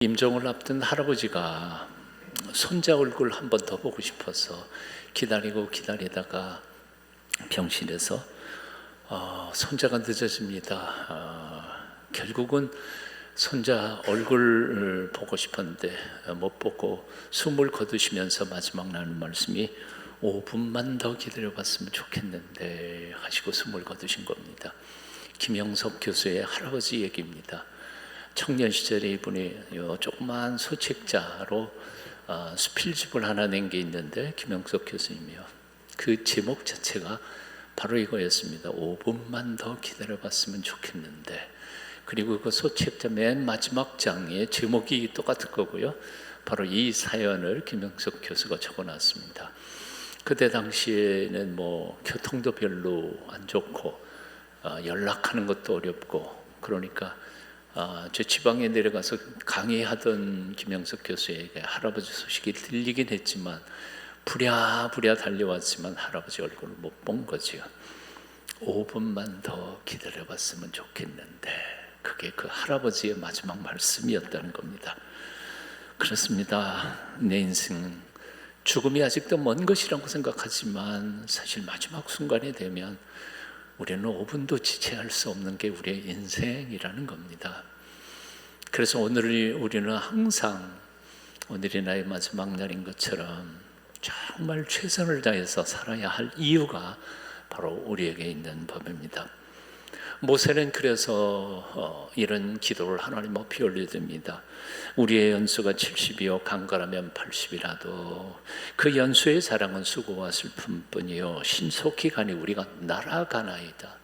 임종을 앞둔 할아버지가 손자 얼굴 한 번 더 보고 싶어서 기다리다가 병실에서 손자가 늦어집니다. 결국은 손자 얼굴을 보고 싶었는데 못 보고 숨을 거두시면서 마지막 나눈 말씀이 5분만 더 기다려봤으면 좋겠는데 하시고 숨을 거두신 겁니다. 김영석 교수의 할아버지 얘기입니다. 청년 시절에 이분이 조그만 소책자로 수필집을 하나 낸 게 있는데, 김영석 교수님이요, 그 제목 자체가 바로 이거였습니다. 5분만 더 기다려봤으면 좋겠는데. 그리고 그 소책자 맨 마지막 장에 제목이 똑같을 거고요, 바로 이 사연을 김영석 교수가 적어놨습니다. 그때 당시에는 교통도 별로 안 좋고 연락하는 것도 어렵고, 그러니까 저 지방에 내려가서 강의하던 김영석 교수에게 할아버지 소식이 들리긴 했지만 부랴부랴 달려왔지만 할아버지 얼굴을 못 본 거지요. 5분만 더 기다려봤으면 좋겠는데, 그게 그 할아버지의 마지막 말씀이었다는 겁니다. 그렇습니다. 내 인생 죽음이 아직도 먼 것이라고 생각하지만 사실 마지막 순간이 되면 우리는 5분도 지체할 수 없는 게 우리의 인생이라는 겁니다. 그래서 우리는 항상 오늘이 나의 마지막 날인 것처럼 정말 최선을 다해서 살아야 할 이유가 바로 우리에게 있는 법입니다. 모세는 그래서 이런 기도를 하나님 앞에 올려듭니다. 우리의 연수가 70이요 강건하면 80이라도 그 연수의 자랑은 수고와 슬픔뿐이요 신속히 가니 우리가 날아가나이다.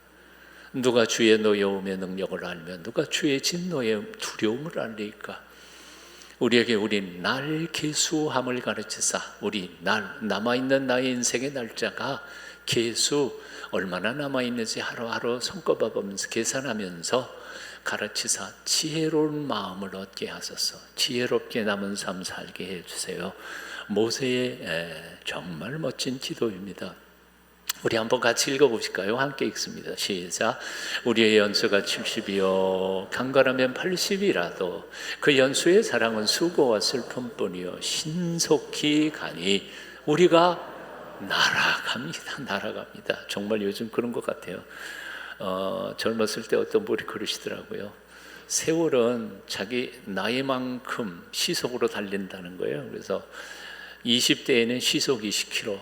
누가 주의 노여움의 능력을 알면 누가 주의 진노의 두려움을 알리까. 우리에게 우리 날 계수함을 가르치사, 우리 남아있는 나의 인생의 날짜가 계수 얼마나 남아있는지 하루하루 손꼽아 보면서 계산하면서 가르치사 지혜로운 마음을 얻게 하소서. 지혜롭게 남은 삶 살게 해주세요. 모세의 정말 멋진 기도입니다. 우리 한번 같이 읽어보실까요? 함께 읽습니다. 시작. 우리의 연수가 70이요 강건하면 80이라도 그 연수의 사랑은 수고와 슬픔뿐이요 신속히 가니 우리가 날아갑니다. 정말 요즘 그런 것 같아요. 젊었을 때 어떤 분이 그러시더라고요. 세월은 자기 나이만큼 시속으로 달린다는 거예요. 그래서 20대에는 시속 20km,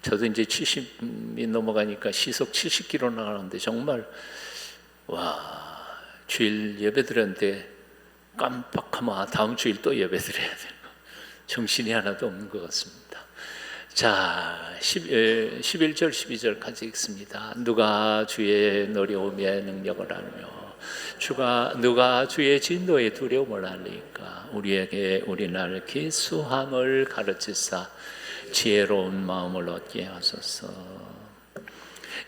저도 이제 70이 넘어가니까 시속 70km 나가는데 정말 주일 예배 드렸는데 깜빡하면 다음 주일 또 예배 드려야 되고 정신이 하나도 없는 것 같습니다. 자, 11절 12절 같이 읽습니다. 누가 주의 노려움의 능력을 알며 누가 주의 진노의 두려움을 알리까. 우리에게 우리 날 계수함을 가르치사 지혜로운 마음을 얻게 하소서.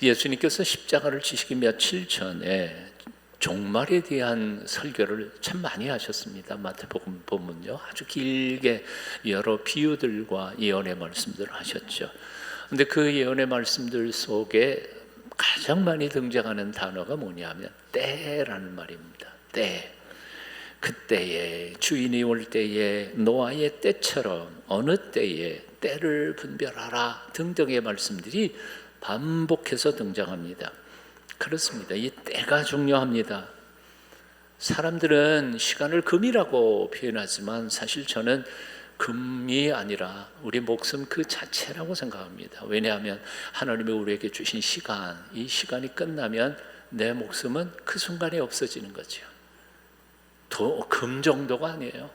예수님께서 십자가를 지시기 며칠 전에 종말에 대한 설교를 참 많이 하셨습니다. 마태복음 보면요, 아주 길게 여러 비유들과 예언의 말씀들을 하셨죠. 그런데 그 예언의 말씀들 속에 가장 많이 등장하는 단어가 뭐냐면 때라는 말입니다. 때. 그때에 주인이 올 때에 노아의 때처럼 어느 때에 때를 분별하라 등등의 말씀들이 반복해서 등장합니다. 그렇습니다. 이 때가 중요합니다. 사람들은 시간을 금이라고 표현하지만 사실 저는 금이 아니라 우리 목숨 그 자체라고 생각합니다. 왜냐하면 하나님이 우리에게 주신 시간, 이 시간이 끝나면 내 목숨은 그 순간에 없어지는 거죠. 금 정도가 아니에요.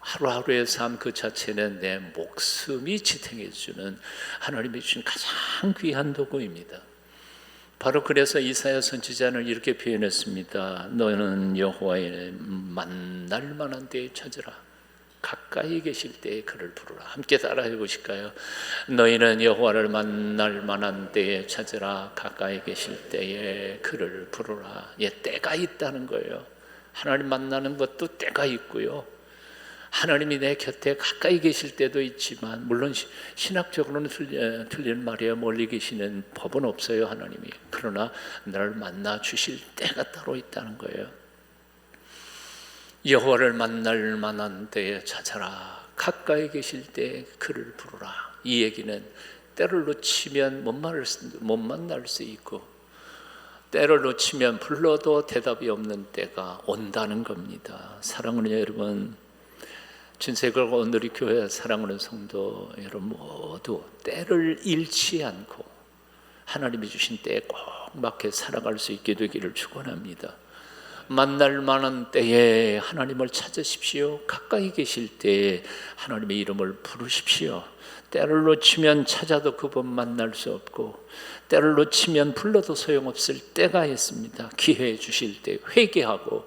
하루하루의 삶 그 자체는 내 목숨이 지탱해 주는 하나님이 주신 가장 귀한 도구입니다. 바로 그래서 이사야 선지자는 이렇게 표현했습니다. 너는 여호와의 만날 만한 때에 찾으라. 가까이 계실 때에 그를 부르라. 함께 따라해 보실까요? 너희는 여호와를 만날 만한 때에 찾으라. 가까이 계실 때에 그를 부르라. 때가 있다는 거예요. 하나님 만나는 것도 때가 있고요, 하나님이 내 곁에 가까이 계실 때도 있지만, 물론 신학적으로는 틀린 말이에요. 멀리 계시는 법은 없어요, 하나님이. 그러나 나를 만나 주실 때가 따로 있다는 거예요. 여호와를 만날 만한 때에 찾아라. 가까이 계실 때 그를 부르라. 이 얘기는 때를 놓치면 못 만날 수 있고 때를 놓치면 불러도 대답이 없는 때가 온다는 겁니다. 사랑하는 여러분, 진세글과 오늘의 교회 사랑하는 성도 여러분 모두 때를 잃지 않고 하나님이 주신 때에 꼭 맞게 살아갈 수 있게 되기를 축원합니다. 만날 만한 때에 하나님을 찾으십시오. 가까이 계실 때에 하나님의 이름을 부르십시오. 때를 놓치면 찾아도 그분 만날 수 없고 때를 놓치면 불러도 소용없을 때가 있습니다. 기회 주실 때 회개하고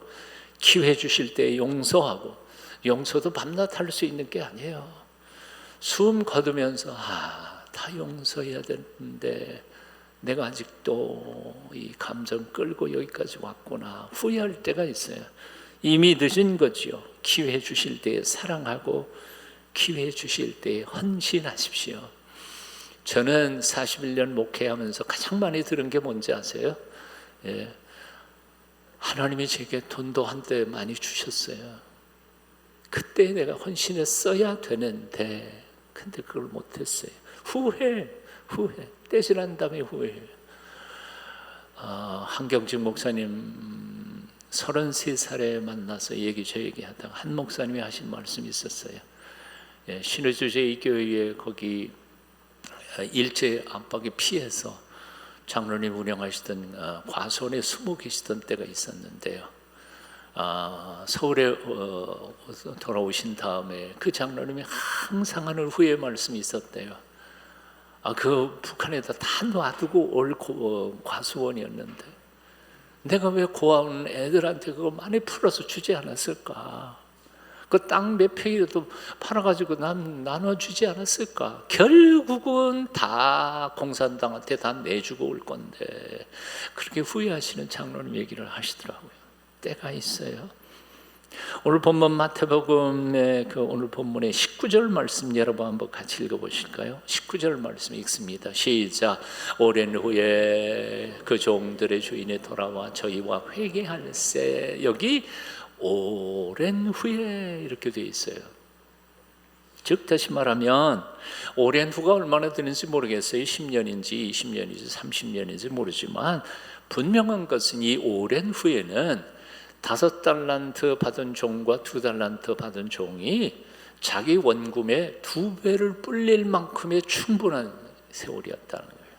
기회 주실 때 용서하고, 용서도 밤낮 할 수 있는 게 아니에요. 숨 거두면서 다 용서해야 되는데 내가 아직도 이 감정 끌고 여기까지 왔구나 후회할 때가 있어요. 이미 늦은 거지요. 기회 주실 때에 사랑하고 기회 주실 때에 헌신하십시오. 저는 41년 목회하면서 가장 많이 들은 게 뭔지 아세요? 하나님이 제게 돈도 한때 많이 주셨어요. 그때 내가 헌신했어야 되는데 근데 그걸 못했어요. 후회 떼질한 다음에 후회해요. 한경직 목사님 33살에 만나서 저 얘기하다가 한 목사님이 하신 말씀이 있었어요. 신의주 제2교회에 거기 일제 압박에 피해서 장로님 운영하시던 과수원에 숨어 계시던 때가 있었는데요. 서울에 돌아오신 다음에 그 장로님이 항상 하는 후회 말씀이 있었대요. 그 북한에다 다 놔두고 올 과수원이었는데 내가 왜 고아원 애들한테 그거 많이 풀어서 주지 않았을까? 그 땅 몇 평이라도 팔아가지고 나눠주지 않았을까? 결국은 다 공산당한테 다 내주고 올 건데 그렇게 후회하시는 장로님 얘기를 하시더라고요. 때가 있어요. 오늘 본문 마태복음의 오늘 본문의 19절 말씀 여러분 한번 같이 읽어보실까요? 19절 말씀 읽습니다. 시작. 오랜 후에 그 종들의 주인이 돌아와 저희와 회개할세. 여기 오랜 후에 이렇게 되어 있어요. 즉 다시 말하면 오랜 후가 얼마나 되는지 모르겠어요. 10년인지 20년인지 30년인지 모르지만 분명한 것은 이 오랜 후에는 5달란트 받은 종과 2달란트 받은 종이 자기 원금의 2배를 불릴 만큼의 충분한 세월이었다는 거예요.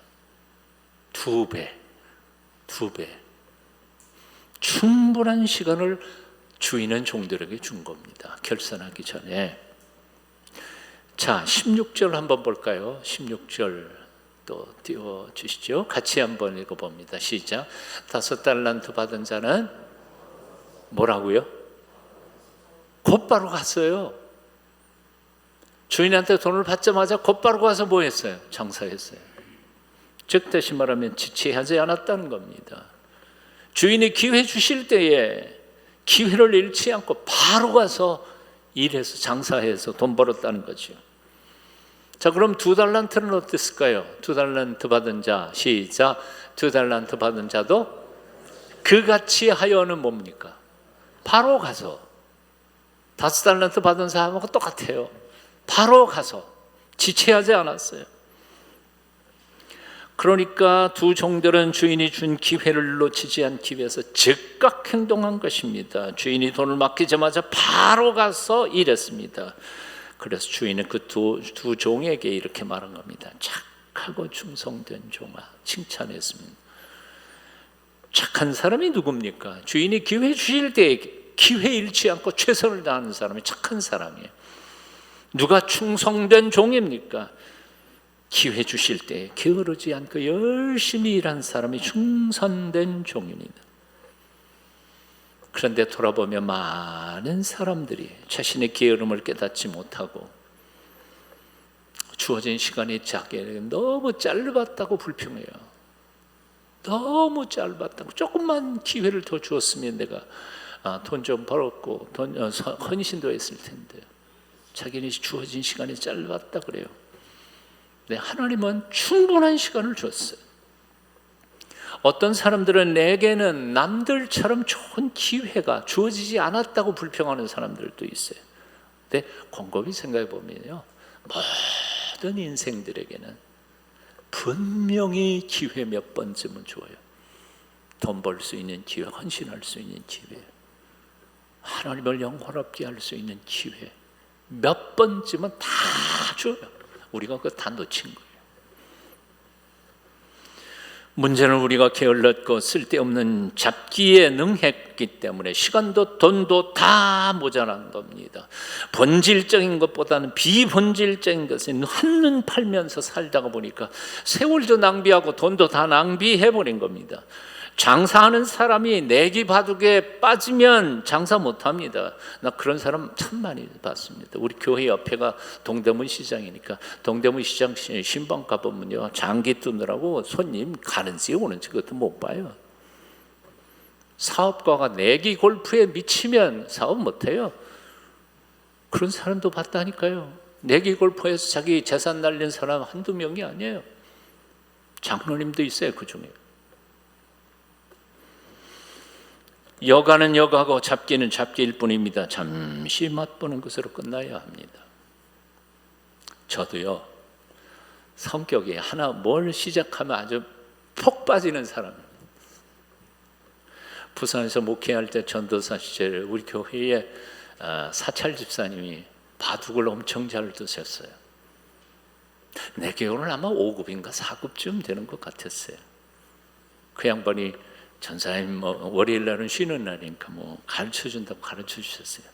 2배. 충분한 시간을 주인은 종들에게 준 겁니다. 결산하기 전에. 자, 16절 한번 볼까요? 16절 또 띄워주시죠. 같이 한번 읽어봅니다. 시작. 5달란트 받은 자는 뭐라고요? 곧바로 갔어요. 주인한테 돈을 받자마자 곧바로 가서 뭐 했어요? 장사했어요. 즉 다시 말하면 지체하지 않았다는 겁니다. 주인이 기회 주실 때에 기회를 잃지 않고 바로 가서 일해서 장사해서 돈 벌었다는 거죠. 자, 그럼 2달란트는 어땠을까요? 2달란트 받은 자, 시작. 2달란트 받은 자도 그같이 하여는 뭡니까? 바로 가서 5달란트 받은 사람하고 똑같아요. 바로 가서 지체하지 않았어요. 그러니까 두 종들은 주인이 준 기회를 놓치지 않기 위해서 즉각 행동한 것입니다. 주인이 돈을 맡기자마자 바로 가서 일했습니다. 그래서 주인은 그 두 종에게 이렇게 말한 겁니다. 착하고 충성된 종아, 칭찬했습니다. 착한 사람이 누굽니까? 주인이 기회 주실 때 기회 잃지 않고 최선을 다하는 사람이 착한 사람이에요. 누가 충성된 종입니까? 기회 주실 때 게으르지 않고 열심히 일한 사람이 충성된 종입니다. 그런데 돌아보면 많은 사람들이 자신의 게으름을 깨닫지 못하고 주어진 시간이 작게 너무 짧았다고 불평해요. 너무 짧았다고. 조금만 기회를 더 주었으면 내가 돈 좀 벌었고 헌신도 했을 텐데 자기는 주어진 시간이 짧았다 그래요. 네, 하나님은 충분한 시간을 줬어요. 어떤 사람들은 내게는 남들처럼 좋은 기회가 주어지지 않았다고 불평하는 사람들도 있어요. 근데 곰곰이 생각해 보면요, 모든 인생들에게는 분명히 기회 몇 번쯤은 줘요. 돈 벌 수 있는 기회, 헌신할 수 있는 기회, 하나님을 영화롭게 할 수 있는 기회 몇 번쯤은 다 줘요. 우리가 그거 다 놓친 거예요. 문제는 우리가 게을렀고 쓸데없는 잡기에 능했기 때문에 시간도 돈도 다 모자란 겁니다. 본질적인 것보다는 비본질적인 것에 한눈 팔면서 살다가 보니까 세월도 낭비하고 돈도 다 낭비해버린 겁니다. 장사하는 사람이 내기 바둑에 빠지면 장사 못합니다. 나 그런 사람 참 많이 봤습니다. 우리 교회 옆에가 동대문 시장이니까 동대문 시장 신방 가보면요, 장기 뜨느라고 손님 가는지 오는지 그것도 못 봐요. 사업가가 내기 골프에 미치면 사업 못해요. 그런 사람도 봤다니까요. 내기 골프에서 자기 재산 날린 사람 한두 명이 아니에요. 장로님도 있어요, 그 중에. 여가는 여가고 잡기는 잡기일 뿐입니다. 잠시 맛보는 것으로 끝나야 합니다. 저도요, 성격이 하나 뭘 시작하면 아주 폭 빠지는 사람입니다. 부산에서 목회할 때 전도사 시절에 우리 교회에 사찰 집사님이 바둑을 엄청 잘 두셨어요. 내 기억으로는 아마 5급인가 4급쯤 되는 것 같았어요. 그 양반이 전사님 월요일 날은 쉬는 날이니까 가르쳐 준다고 가르쳐 주셨어요.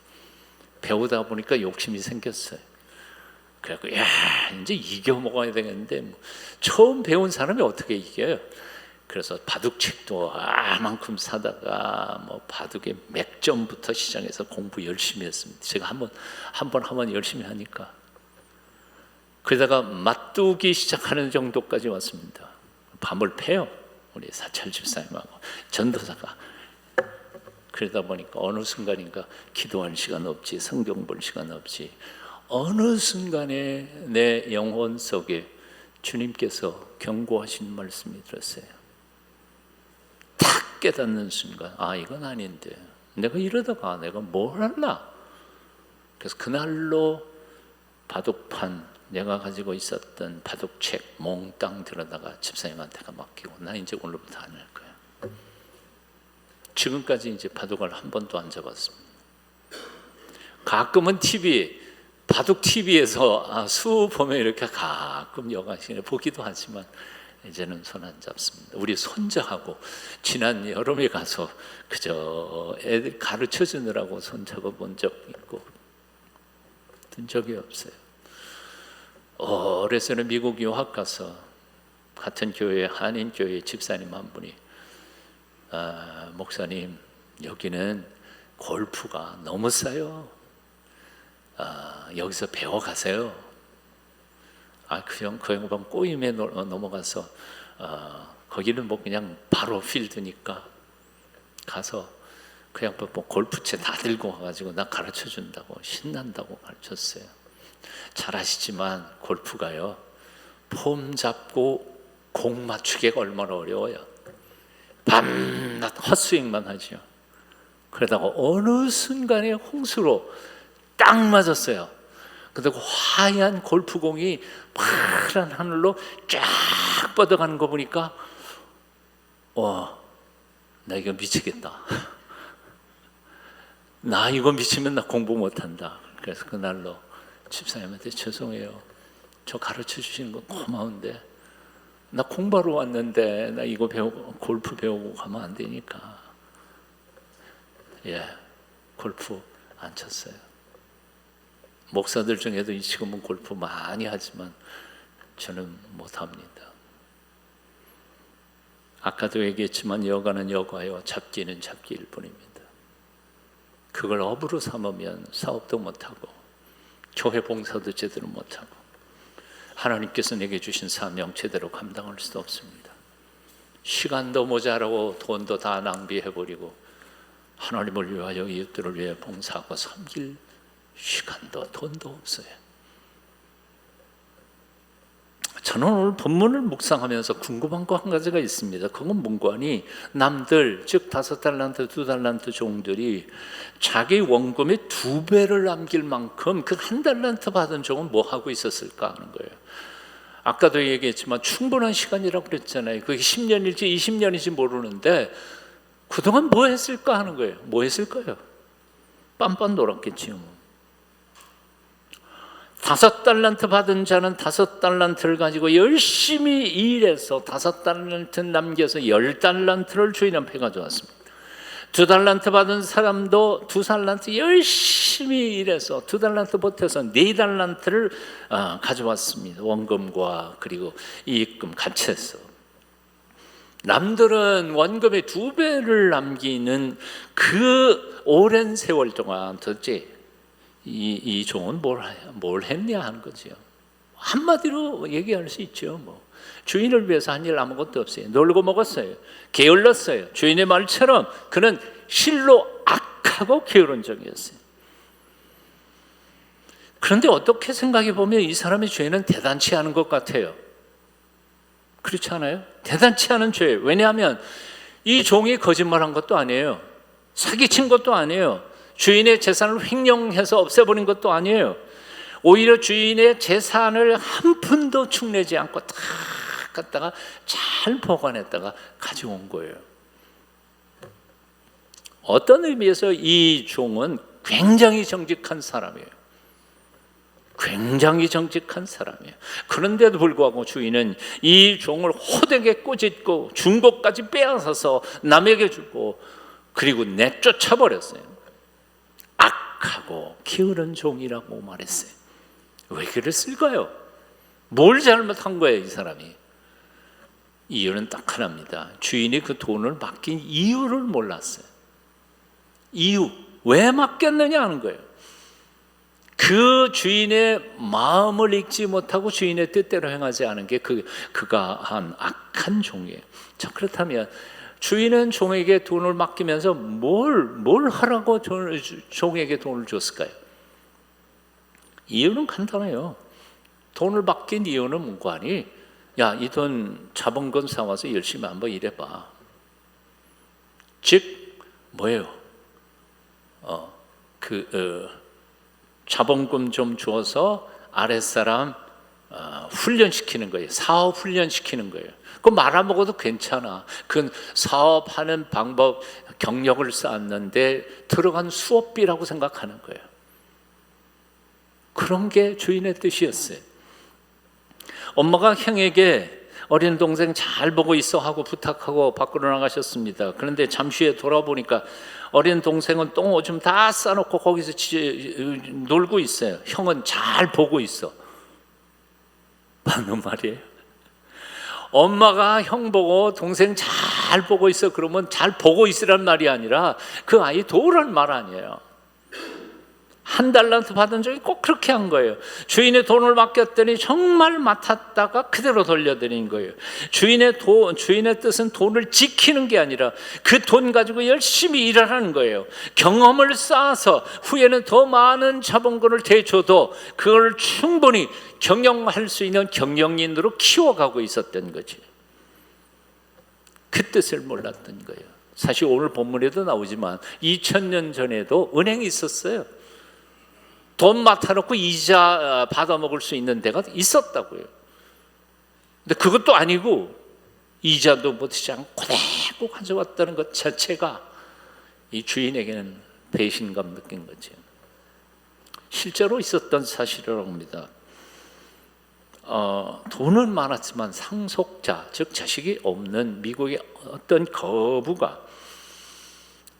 배우다 보니까 욕심이 생겼어요. 그래갖고 이제 이겨 먹어야 되겠는데 처음 배운 사람이 어떻게 이겨요? 그래서 바둑책도 아만큼 사다가 바둑의 맥점부터 시작해서 공부 열심히 했습니다. 제가 한 번 하면 열심히 하니까. 그러다가 맞두기 시작하는 정도까지 왔습니다. 밤을 패요. 우리 사찰 집사님하고 전도사가. 그러다 보니까 어느 순간인가 기도할 시간 없지, 성경 볼 시간 없지, 어느 순간에 내 영혼 속에 주님께서 경고하신 말씀이 들었어요. 탁 깨닫는 순간, 이건 아닌데 내가 이러다가 내가 뭘 할라. 그래서 그날로 바둑판, 내가 가지고 있었던 바둑책 몽땅 들어다가 집사님한테가 맡기고, 나 이제 오늘부터 안 할 거야. 지금까지 이제 바둑을 한 번도 안 잡았습니다. 가끔은 바둑 TV에서 수 보면 이렇게 가끔 여가시간에 보기도 하지만 이제는 손 안 잡습니다. 우리 손자하고 지난 여름에 가서 그저 애들 가르쳐 주느라고 손 잡아본 적 있고 든 적이 없어요. 오래전에 미국 유학 가서 같은 교회, 한인교회 집사님 한 분이 목사님, 여기는 골프가 너무 싸요. 여기서 배워가세요. 그 양반 꼬임에 넘어가서 거기는 그냥 바로 필드니까 가서 그 양반 골프채 다 들고 와가지고 나 가르쳐 준다고 신난다고 가르쳤어요. 잘 아시지만 골프가요, 폼 잡고 공 맞추기가 얼마나 어려워요. 밤낮 헛스윙만 하죠. 그러다가 어느 순간에 홍수로 딱 맞았어요. 근데 그 하얀 골프공이 파란 하늘로 쫙 뻗어가는 거 보니까 나 이거 미치겠다. 나 이거 미치면 나 공부 못한다. 그래서 그날로 집사님한테 죄송해요. 저 가르쳐 주시는 건 고마운데 나 공부하러 왔는데 나 이거 골프 배우고 가면 안 되니까. 골프 안 쳤어요. 목사들 중에도 지금은 골프 많이 하지만 저는 못합니다. 아까도 얘기했지만 여가는 여가요, 잡기는 잡기일 뿐입니다. 그걸 업으로 삼으면 사업도 못하고 교회 봉사도 제대로 못하고 하나님께서 내게 주신 사명 제대로 감당할 수도 없습니다. 시간도 모자라고 돈도 다 낭비해버리고 하나님을 위하여 이웃들을 위해 봉사하고 섬길 시간도 돈도 없어요. 저는 오늘 본문을 묵상하면서 궁금한 거 한 가지가 있습니다. 그건 뭔가니 남들, 즉 5달란트, 2달란트 종들이 자기 원금의 2배를 남길 만큼 그 1달란트 받은 종은 뭐 하고 있었을까 하는 거예요. 아까도 얘기했지만 충분한 시간이라고 그랬잖아요. 그게 10년일지 20년일지 모르는데 그동안 뭐 했을까 하는 거예요. 뭐 했을까요? 빤빤 놀았겠지요. 5달란트 받은 자는 5달란트를 가지고 열심히 일해서 5달란트 남겨서 10달란트를 주인한테 가져왔습니다. 2달란트 받은 사람도 2달란트 열심히 일해서 2달란트 보태서 4달란트를 가져왔습니다. 원금과 그리고 이익금 같이 해서. 남들은 원금의 2배를 남기는 그 오랜 세월 동안 도대체 이 종은 뭘 했냐 하는 거죠. 한마디로 얘기할 수 있죠. 주인을 위해서 한 일 아무것도 없어요. 놀고 먹었어요. 게을렀어요. 주인의 말처럼 그는 실로 악하고 게으른 종이었어요. 그런데 어떻게 생각해 보면 이 사람의 죄는 대단치 않은 것 같아요. 그렇지 않아요? 대단치 않은 죄. 왜냐하면 이 종이 거짓말한 것도 아니에요. 사기친 것도 아니에요. 주인의 재산을 횡령해서 없애버린 것도 아니에요. 오히려 주인의 재산을 한 푼도 축내지 않고 다 갖다가 잘 보관했다가 가져온 거예요. 어떤 의미에서 이 종은 굉장히 정직한 사람이에요. 굉장히 정직한 사람이에요. 그런데도 불구하고 주인은 이 종을 호되게 꼬집고 준 것까지 빼앗아서 남에게 주고 그리고 내쫓아 버렸어요. 악하고 게으른 종이라고 말했어요. 왜 그랬을까요? 뭘 잘못한 거예요, 이 사람이? 이유는 딱 하나입니다. 주인이 그 돈을 맡긴 이유를 몰랐어요. 이유, 왜 맡겼느냐 하는 거예요. 그 주인의 마음을 읽지 못하고 주인의 뜻대로 행하지 않은 게 그가 한 악한 종이에요. 자, 그렇다면 주인은 종에게 돈을 맡기면서 뭘 하라고 종에게 돈을 줬을까요? 이유는 간단해요. 돈을 맡긴 이유는 뭔가 하니, 야, 이 돈 자본금 사와서 열심히 한번 일해봐. 즉 뭐예요? 자본금 좀 줘서 아랫사람 훈련시키는 거예요. 사업 훈련시키는 거예요. 그거 말아먹어도 괜찮아. 그건 사업하는 방법, 경력을 쌓았는데 들어간 수업비라고 생각하는 거예요. 그런 게 주인의 뜻이었어요. 엄마가 형에게 어린 동생 잘 보고 있어 하고 부탁하고 밖으로 나가셨습니다. 그런데 잠시 후에 돌아보니까 어린 동생은 똥 오줌 다 싸놓고 거기서 놀고 있어요. 형은 잘 보고 있어. 맞는 말이에요. 엄마가 형 보고 동생 잘 보고 있어 그러면 잘 보고 있으란 말이 아니라 그 아이 도우란 말 아니에요. 1달란트 받은 적이 꼭 그렇게 한 거예요. 주인의 돈을 맡겼더니 정말 맡았다가 그대로 돌려드린 거예요. 주인의 뜻은 돈을 지키는 게 아니라 그 돈 가지고 열심히 일하라는 거예요. 경험을 쌓아서 후에는 더 많은 자본금을 대줘도 그걸 충분히 경영할 수 있는 경영인으로 키워가고 있었던 거지. 그 뜻을 몰랐던 거예요. 사실 오늘 본문에도 나오지만 2000년 전에도 은행이 있었어요. 돈 맡아놓고 이자 받아먹을 수 있는 데가 있었다고요. 근데 그것도 아니고 이자도 못하지 않고 그대로 가져왔다는 것 자체가 이 주인에게는 배신감 느낀 거죠. 실제로 있었던 사실이라고 합니다. 돈은 많았지만 상속자, 즉 자식이 없는 미국의 어떤 거부가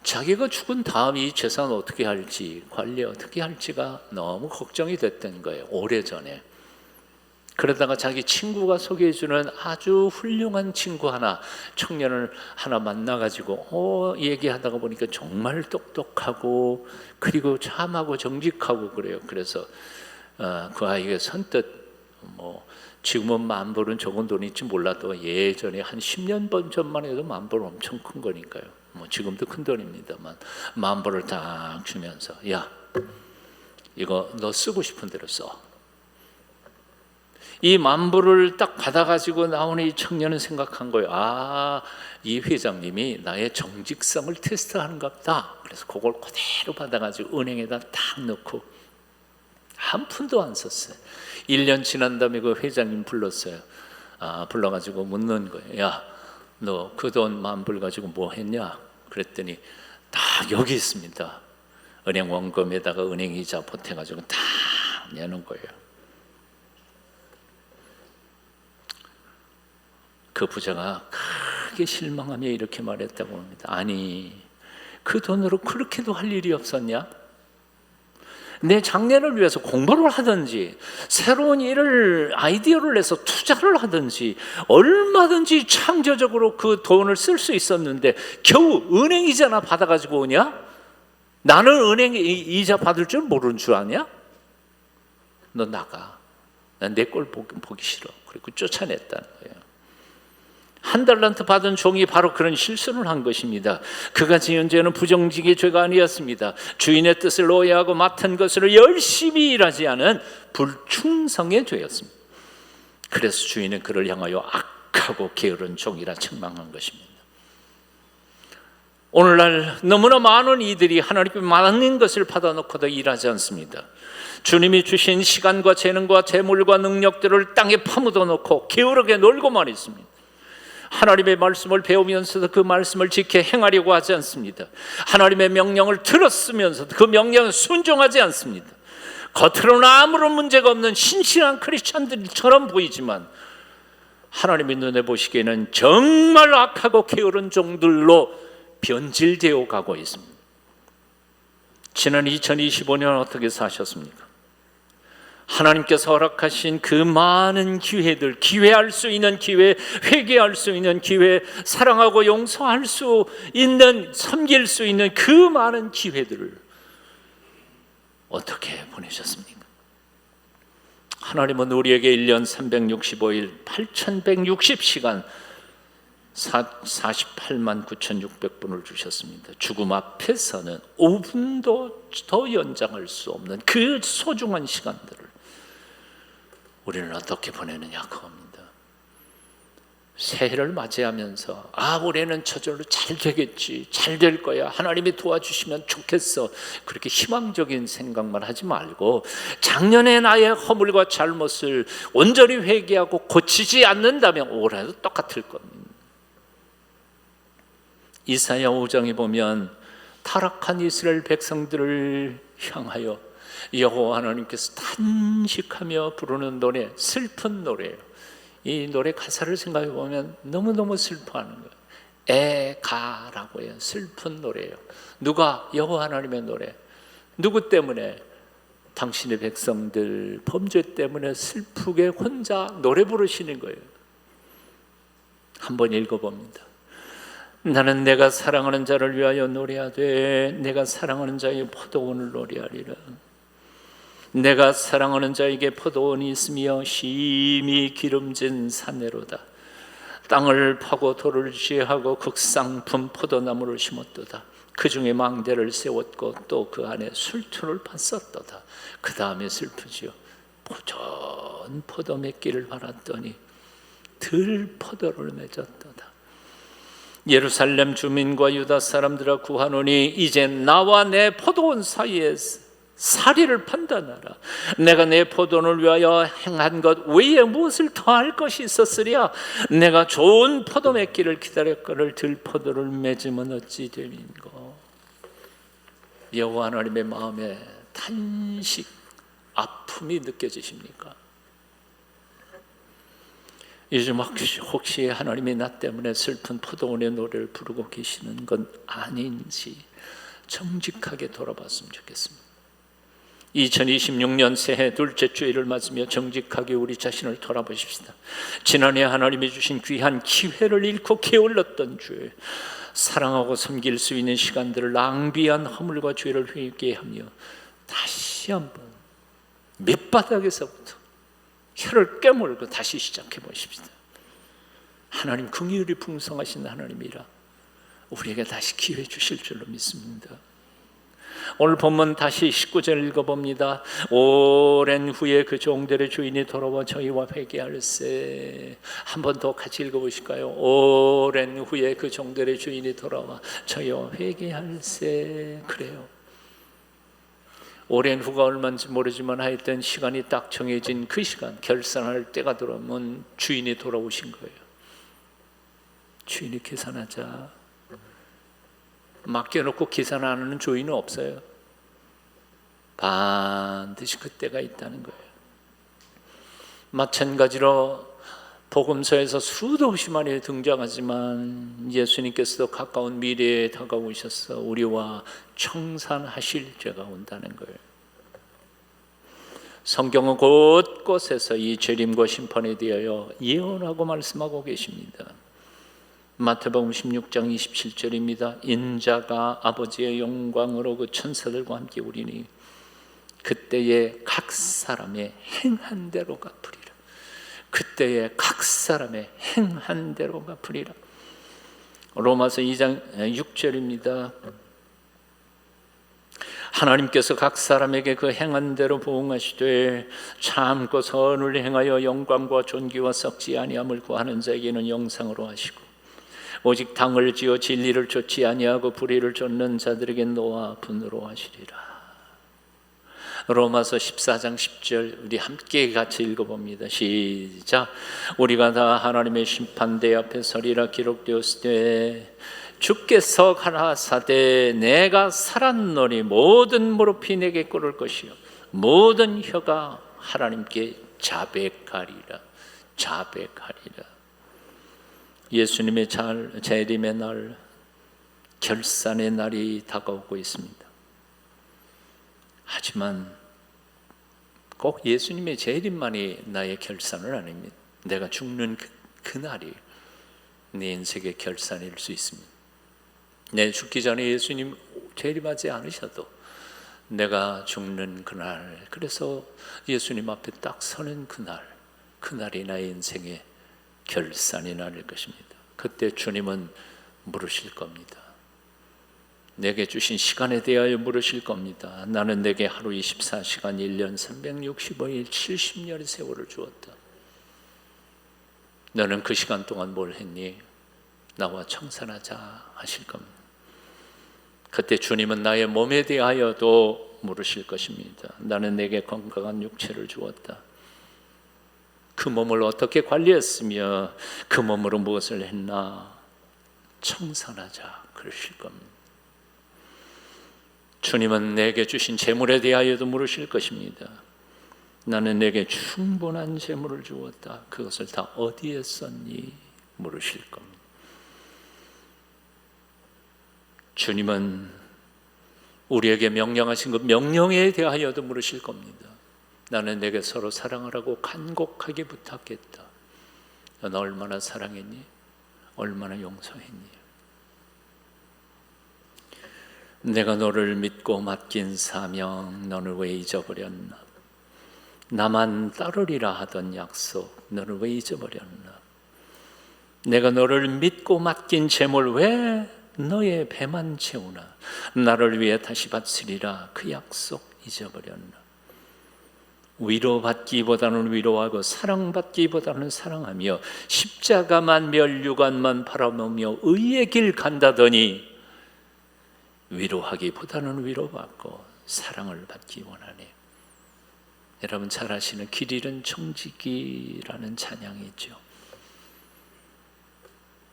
자기가 죽은 다음 이 재산 어떻게 할지, 관리 어떻게 할지가 너무 걱정이 됐던 거예요. 오래전에. 그러다가 자기 친구가 소개해주는 아주 훌륭한 친구 청년을 하나 만나가지고 얘기하다가 보니까 정말 똑똑하고 그리고 참하고 정직하고 그래요. 그래서 그 아이가 선뜻 지금은 $10,000은 적은 돈일지 몰라도 예전에 한 10년 전만 해도 $10,000은 엄청 큰 거니까요. 지금도 큰 돈입니다만 $10,000을 딱 주면서 야, 이거 너 쓰고 싶은 대로 써. 이 만불을 딱 받아가지고 나오는 이 청년은 생각한 거예요. 아, 이 회장님이 나의 정직성을 테스트하는가 보다. 그래서 그걸 그대로 받아가지고 은행에다 딱 넣고 한 푼도 안 썼어요. 1년 지난 다음에 그 회장님 불렀어요. 불러가지고 묻는 거예요. 야, 너 그 돈 만불 가지고 뭐 했냐? 그랬더니 딱 여기 있습니다. 은행 원금에다가 은행 이자 보태가지고 다 내는 거예요. 그 부자가 크게 실망하며 이렇게 말했다고 합니다. 아니, 그 돈으로 그렇게도 할 일이 없었냐? 내 장래를 위해서 공부를 하든지 새로운 일을 아이디어를 내서 투자를 하든지 얼마든지 창조적으로 그 돈을 쓸 수 있었는데 겨우 은행 이자나 받아가지고 오냐? 나는 은행 이자 받을 줄 모르는 줄 아냐? 너 나가. 난 내 꼴 보기 싫어. 그리고 쫓아냈다는 거예요. 한 달란트 받은 종이 바로 그런 실수를 한 것입니다. 그가 지은 죄는 부정직의 죄가 아니었습니다. 주인의 뜻을 오해하고 맡은 것으로 열심히 일하지 않은 불충성의 죄였습니다. 그래서 주인은 그를 향하여 악하고 게으른 종이라 책망한 것입니다. 오늘날 너무나 많은 이들이 하나님께 많은 것을 받아놓고도 일하지 않습니다. 주님이 주신 시간과 재능과 재물과 능력들을 땅에 파묻어 놓고 게으르게 놀고만 있습니다. 하나님의 말씀을 배우면서도 그 말씀을 지켜 행하려고 하지 않습니다. 하나님의 명령을 들었으면서도 그 명령에 순종하지 않습니다. 겉으로는 아무런 문제가 없는 신실한 크리스찬들처럼 보이지만 하나님의 눈에 보시기에는 정말 악하고 게으른 종들로 변질되어 가고 있습니다. 지난 2025년 어떻게 사셨습니까? 하나님께서 허락하신 그 많은 기회들, 기회할 수 있는 기회, 회개할 수 있는 기회, 사랑하고 용서할 수 있는, 섬길 수 있는 그 많은 기회들을 어떻게 보내셨습니까? 하나님은 우리에게 1년 365일 8160시간 48만 9,600분을 주셨습니다. 죽음 앞에서는 5분도 더 연장할 수 없는 그 소중한 시간들을 우리는 어떻게 보내느냐 그겁니다. 새해를 맞이하면서 올해는 저절로 잘 되겠지, 잘 될 거야, 하나님이 도와주시면 좋겠어, 그렇게 희망적인 생각만 하지 말고 작년에 나의 허물과 잘못을 온전히 회개하고 고치지 않는다면 올해도 똑같을 겁니다. 이사야 5장에 보면 타락한 이스라엘 백성들을 향하여 여호와 하나님께서 탄식하며 부르는 노래, 슬픈 노래예요. 이 노래 가사를 생각해 보면 너무너무 슬퍼하는 거예요. 애가라고 해요. 슬픈 노래예요. 누가? 여호와 하나님의 노래. 누구 때문에? 당신의 백성들 범죄 때문에 슬프게 혼자 노래 부르시는 거예요. 한번 읽어봅니다. 나는 내가 사랑하는 자를 위하여 노래하되 내가 사랑하는 자의 포도원을 노래하리라. 내가 사랑하는 자에게 포도원이 있으며 심히 기름진 산내로다. 땅을 파고 돌을 취하고 극상품 포도나무를 심었도다. 그 중에 망대를 세웠고 또 그 안에 술투를 팠었도다. 그 다음에 슬프지요. 전 포도 맺기를 바랐더니 들 포도를 맺었도다. 예루살렘 주민과 유다 사람들아 구하노니 이제 나와 내 포도원 사이에 사리를 판단하라. 내가 내 포도원을 위하여 행한 것 외에 무엇을 더할 것이 있었으랴. 내가 좋은 포도 맺기를 기다렸거늘 들 포도를 맺으면 어찌 됨인고. 여호와 하나님의 마음에 탄식, 아픔이 느껴지십니까? 요즘 혹시 하나님이 나 때문에 슬픈 포도원의 노래를 부르고 계시는 건 아닌지 정직하게 돌아봤으면 좋겠습니다. 2026년 새해 둘째 주일을 맞으며 정직하게 우리 자신을 돌아보십시다. 지난해 하나님이 주신 귀한 기회를 잃고 게을렀던 죄, 사랑하고 섬길 수 있는 시간들을 낭비한 허물과 죄를 회개하며 다시 한번 밑바닥에서부터 혀를 깨물고 다시 시작해 보십시다. 하나님 긍휼이 풍성하신 하나님이라 우리에게 다시 기회 주실 줄로 믿습니다. 오늘 본문 다시 19절 읽어봅니다. 오랜 후에 그 종들의 주인이 돌아와 저희와 회개할세. 한 번 더 같이 읽어보실까요? 오랜 후에 그 종들의 주인이 돌아와 저희와 회개할세. 그래요. 오랜 후가 얼마인지 모르지만 하여튼 시간이 딱 정해진 그 시간, 결산할 때가 들어오면 주인이 돌아오신 거예요. 주인이 계산하자. 맡겨놓고 계산 안 하는 주인은 없어요. 반드시 그때가 있다는 거예요. 마찬가지로 복음서에서 수도 없이 많이 등장하지만 예수님께서도 가까운 미래에 다가오셔서 우리와 청산하실 때가 온다는 거예요. 성경은 곳곳에서 이 재림과 심판에 대하여 예언하고 말씀하고 계십니다. 마태복음 16장 27절입니다. 인자가 아버지의 영광으로 그 천사들과 함께 오리니 그때에 각 사람의 행한 대로 갚으리라. 그때에 각 사람의 행한 대로 갚으리라. 로마서 2장 6절입니다. 하나님께서 각 사람에게 그 행한 대로 보응하시되 참고 선을 행하여 영광과 존귀와 썩지 아니함을 구하는 자에게는 영상으로 하시고 오직 당을 지어 진리를 좇지 아니하고 불의를 좇는 자들에게 노아 분으로 하시리라. 로마서 14장 10절 우리 함께 같이 읽어봅니다. 시작. 우리가 다 하나님의 심판대 앞에 서리라 기록되었을 때 주께서 가라사대 내가 살았노니 모든 무릎이 내게 꿇을 것이요 모든 혀가 하나님께 자백하리라. 자백하리라. 예수님의 재림의 날, 결산의 날이 다가오고 있습니다. 하지만 꼭 예수님의 재림만이 나의 결산은 아닙니다. 내가 죽는 그 날이 내 인생의 결산일 수 있습니다. 내 죽기 전에 예수님 재림하지 않으셔도 내가 죽는 그날, 그래서 예수님 앞에 딱 서는 그날이 나의 인생의 결산의 날일 것입니다. 그때 주님은 물으실 겁니다. 내게 주신 시간에 대하여 물으실 겁니다. 나는 내게 하루 24시간 1년 365일 70년의 세월을 주었다. 너는 그 시간 동안 뭘 했니? 나와 청산하자 하실 겁니다. 그때 주님은 나의 몸에 대하여도 물으실 것입니다. 나는 내게 건강한 육체를 주었다. 그 몸을 어떻게 관리했으며 그 몸으로 무엇을 했나? 청산하자 그러실 겁니다. 주님은 내게 주신 재물에 대하여도 물으실 것입니다. 나는 내게 충분한 재물을 주었다. 그것을 다 어디에 썼니? 물으실 겁니다. 주님은 우리에게 명령하신 그 명령에 대하여도 물으실 겁니다. 나는 내게 서로 사랑하라고 간곡하게 부탁했다. 넌 얼마나 사랑했니? 얼마나 용서했니? 내가 너를 믿고 맡긴 사명 너를 왜 잊어버렸나? 나만 따르리라 하던 약속 너를 왜 잊어버렸나? 내가 너를 믿고 맡긴 재물 왜 너의 배만 채우나? 나를 위해 다시 바치리라 그 약속 잊어버렸나? 위로받기보다는 위로하고 사랑받기보다는 사랑하며 십자가만 면류관만 바라보며 의의 길 간다더니 위로하기보다는 위로받고 사랑을 받기 원하네. 여러분 잘 아시는 길 잃은 청지기라는 찬양이 있죠.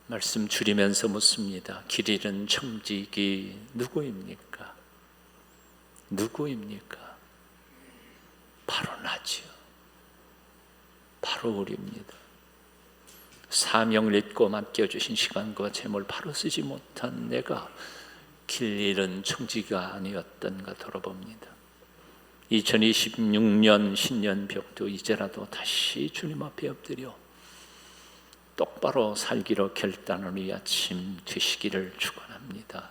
말씀 줄이면서 묻습니다. 길 잃은 청지기 누구입니까? 누구입니까? 바로 나지요. 바로 우리입니다. 사명을 잊고 맡겨주신 시간과 재물 바로 쓰지 못한 내가 길 잃은 청지기가 아니었던가 돌아봅니다. 2026년 신년벽도 이제라도 다시 주님 앞에 엎드려 똑바로 살기로 결단하는 이 아침 되시기를 축원합니다.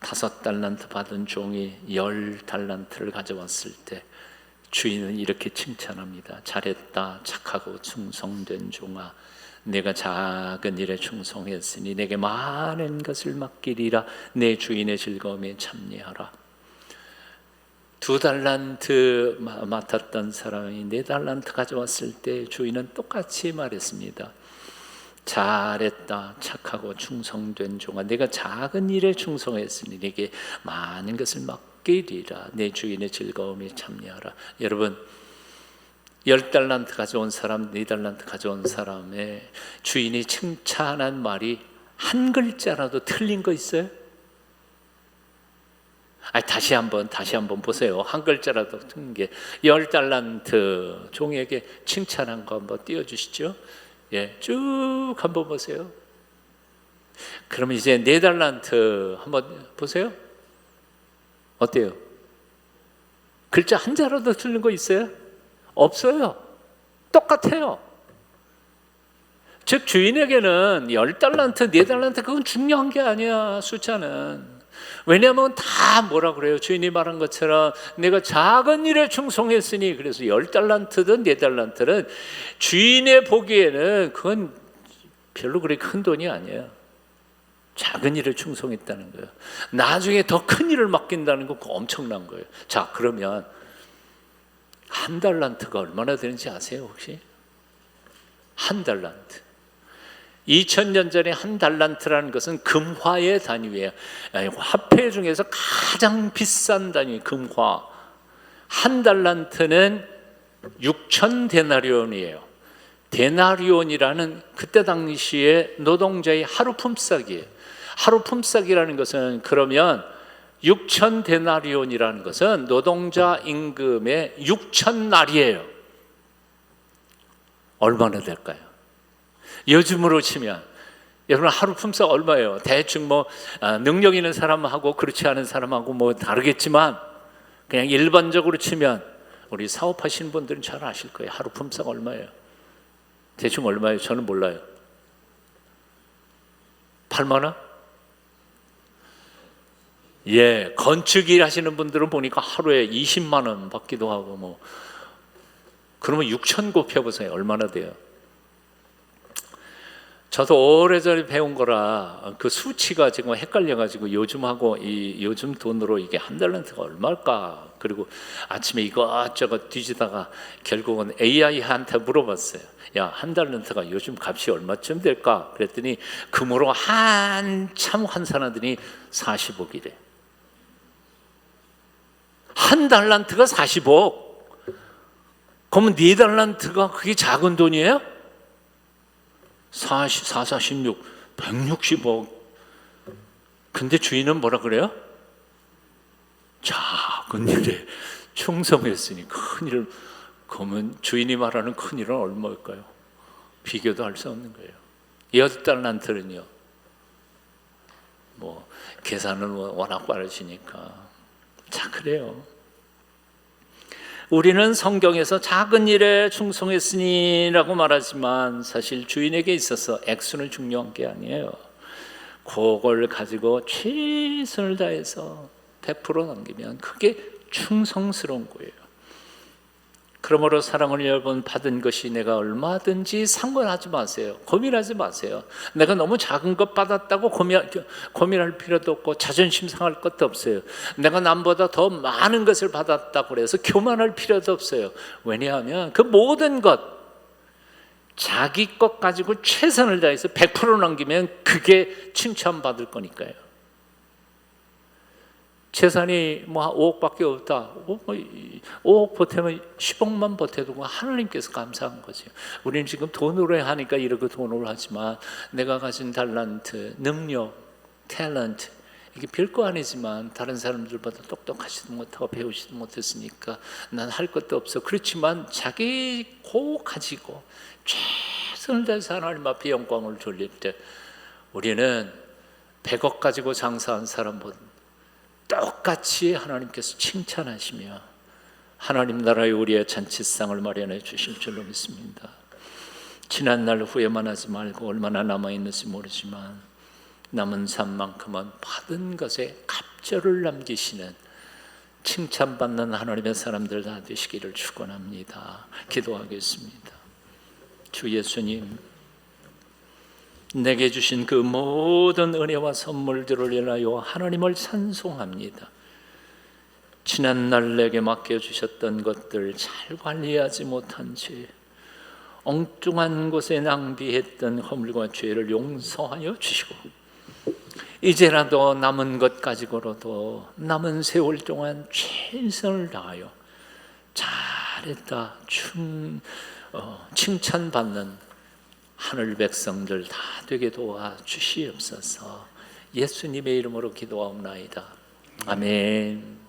5달란트 받은 종이 10달란트를 가져왔을 때 주인은 이렇게 칭찬합니다. 잘했다 착하고 충성된 종아, 내가 작은 일에 충성했으니 내게 많은 것을 맡기리라. 내 주인의 즐거움에 참여하라. 2달란트 맡았던 사람이 4달란트 가져왔을 때 주인은 똑같이 말했습니다. 잘했다, 착하고 충성된 종아, 내가 작은 일에 충성했으니 내게 많은 것을 맡기리라. 내 주인의 즐거움에 참여하라. 여러분, 10달란트 가져온 사람, 4달란트 가져온 사람의 주인이 칭찬한 말이 한 글자라도 틀린 거 있어요? 다시 한번 보세요. 한 글자라도 틀린 게 10달란트 종에게 칭찬한 거 한번 띄워주시죠. 예, 쭉 한번 보세요. 그러면 이제 4달란트 한번 보세요. 어때요? 글자 한 자라도 틀린 거 있어요? 없어요. 똑같아요. 즉 주인에게는 10달란트, 4달란트 그건 중요한 게 아니야. 숫자는. 왜냐하면 다 뭐라 그래요? 주인이 말한 것처럼 내가 작은 일에 충성했으니, 그래서 10달란트든 4달란트는 주인의 보기에는 그건 별로 그렇게 큰 돈이 아니에요. 작은 일에 충성했다는 거예요. 나중에 더 큰 일을 맡긴다는 건 엄청난 거예요. 자, 그러면 1달란트가 얼마나 되는지 아세요 혹시? 1달란트. 2000년 전에 1달란트라는 것은 금화의 단위예요. 화폐 중에서 가장 비싼 단위, 금화. 1달란트는 6,000데나리온이에요. 데나리온이라는 그때 당시에 노동자의 하루 품삯이에요. 하루 품삯이라는 것은, 그러면 6,000데나리온이라는 것은 노동자 임금의 6,000날이에요. 얼마나 될까요? 요즘으로 치면 여러분 하루 품삯 얼마예요? 대충 능력 있는 사람하고 그렇지 않은 사람하고 다르겠지만 그냥 일반적으로 치면 우리 사업하시는 분들은 잘 아실 거예요. 하루 품삯 얼마예요? 대충 얼마예요? 저는 몰라요. 8만 원? 예, 건축 일 하시는 분들은 보니까 하루에 20만 원 받기도 하고 그러면 6천 곱해보세요. 얼마나 돼요? 저도 오래전에 배운 거라 그 수치가 지금 헷갈려가지고 요즘 돈으로 이게 1달란트가 얼마일까? 그리고 아침에 이것저것 뒤지다가 결국은 AI한테 물어봤어요. 야, 1달란트가 요즘 값이 얼마쯤 될까? 그랬더니 금으로 한참 환산하더니 40억이래. 1달란트가 40억. 그러면 4달란트가 그게 작은 돈이에요? 4, 46, 160억. 근데 주인은 뭐라 그래요? 작은 일에 충성했으니 큰 일을. 그러면 주인이 말하는 큰 일은 얼마일까요? 비교도 할 수 없는 거예요. 10달란트는요, 계산은 워낙 빠르시니까. 자, 그래요. 우리는 성경에서 작은 일에 충성했으니라고 말하지만 사실 주인에게 있어서 액수는 중요한 게 아니에요. 그걸 가지고 최선을 다해서 100% 남기면 그게 충성스러운 거예요. 그러므로 사랑을 여러분 받은 것이 내가 얼마든지 상관하지 마세요. 고민하지 마세요. 내가 너무 작은 것 받았다고 고민할 필요도 없고 자존심 상할 것도 없어요. 내가 남보다 더 많은 것을 받았다고 해서 교만할 필요도 없어요. 왜냐하면 그 모든 것, 자기 것 가지고 최선을 다해서 100% 남기면 그게 칭찬받을 거니까요. 재산이 5억밖에 없다. 5억 보태면 10억만 보태도 하나님께서 감사한 거죠. 우리는 지금 돈으로 하니까 이렇게 돈으로 하지만 내가 가진 달란트, 능력, 탤런트, 이게 별거 아니지만 다른 사람들보다 똑똑하지도 못하고 배우지도 못했으니까 난 할 것도 없어. 그렇지만 자기 고 가지고 최선을 다해서 하나님 앞에 영광을 돌릴 때 우리는 100억 가지고 장사한 사람보다 똑같이 하나님께서 칭찬하시며 하나님 나라의 우리의 잔치상을 마련해 주실 줄로 믿습니다. 지난 날 후회만 하지 말고 얼마나 남아있는지 모르지만 남은 삶만큼은 받은 것에 갑절을 남기시는 칭찬받는 하나님의 사람들 다 되시기를 축원합니다. 기도하겠습니다. 주 예수님, 내게 주신 그 모든 은혜와 선물들을 인하여 하나님을 찬송합니다. 지난날 내게 맡겨주셨던 것들 잘 관리하지 못한 죄, 엉뚱한 곳에 낭비했던 허물과 죄를 용서하여 주시고, 이제라도 남은 것 가지고라도 남은 세월 동안 최선을 다하여 잘했다 칭찬받는 하늘 백성들 다 되게 도와주시옵소서. 예수님의 이름으로 기도하옵나이다. 아멘.